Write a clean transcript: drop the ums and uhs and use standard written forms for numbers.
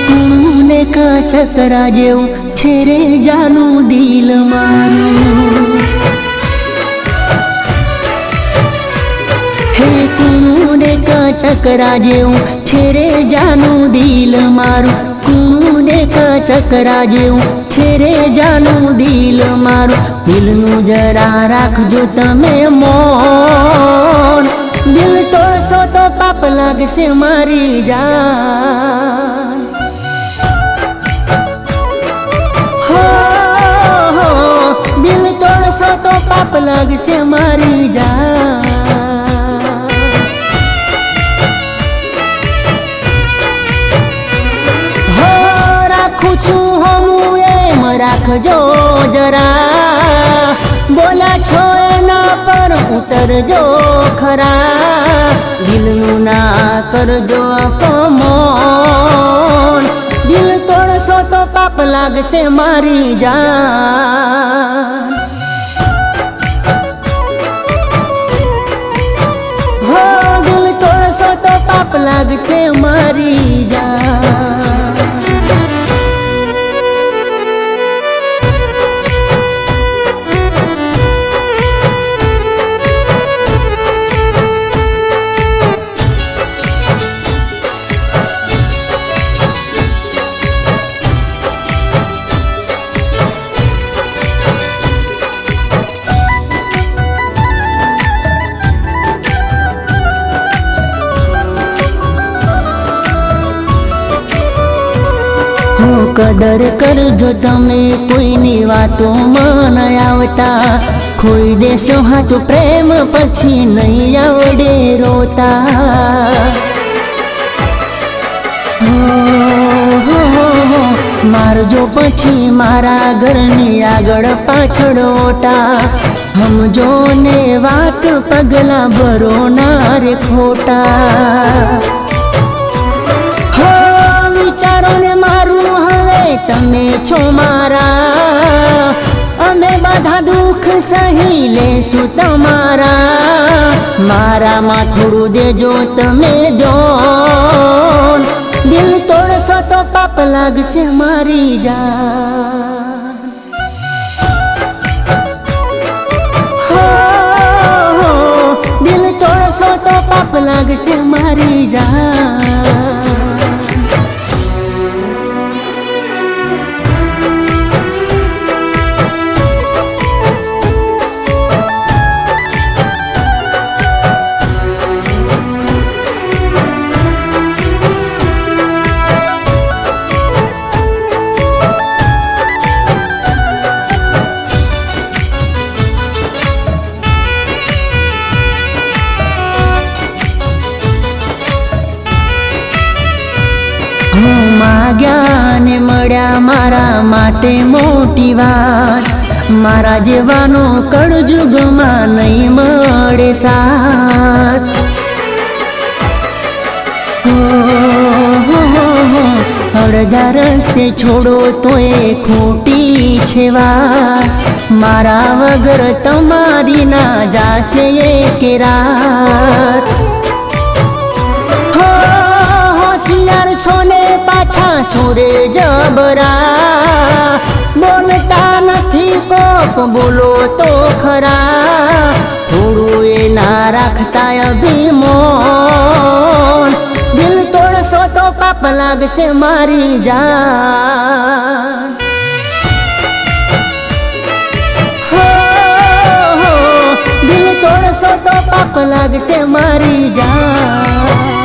કુને કા ચકરા જેવું છે રે જાનું દિલ મારું, હે કુને કા ચકરા જેવું છે રે જાનું દિલ મારું, કુને કા ચકરા જેવું છે રે જાનું દિલ મારું. દિલનું જરા રાખજો તમે મોન, દિલ તોડશો તો પાપ લાગશે મારી જાન. દિલ તોડશો તો પાપ લાગશે મારી જાન. હો રાખું છું હું એમ રાખજો જરા, બોલા છો એના પર ઉતરજો ખરા, દિલનું ના કરજો અપમાન, દિલ તોડશો તો પાપ લાગશે મારી જાન. હો દિલ તોડશો તો પાપ લાગશે મારી જાન. કદર કરજો તમે કોઈની વાતોમાં ન આવતા, ખોઈ દેશો હાચો પ્રેમ પછી નહીં આવડે રોતા. મારજો પછી મારા ઘરની આગળ પાછળ ઓટા, સમજો ને વાત પગલા ભરો ના રે ખોટા. વિચારો ને મારું હવે તમે છો મારા, અમે બધા દુઃખ સહી લેશું તમારા, મારામાં થોડું દેજો તમે દોન, દિલ તોડશો તો પાપ લાગશે મારી જાન. દિલ તોડશો તો પાપ લાગશે મારી જાન. માગ્યા ને મળ્યા મારા માટે મોટી વાત, મારા જેવાનો કળજુગમાં નહીં મળે સાથ. અડધા રસ્તે છોડો તો એ ખોટી છે વાત, મારા વગર તમારી ના જાશે એક રાત. હોશિયાર છો ને પાછા છોરે જબરા, બોલતા નથી કોક બોલો તો ખરા, થોડું એ ના રાખતા અભિમાન, દિલ તોડશો તો પાપ લાગશે મારી જાન. દિલ તોડશો તો પાપ લાગશે મારી જાન.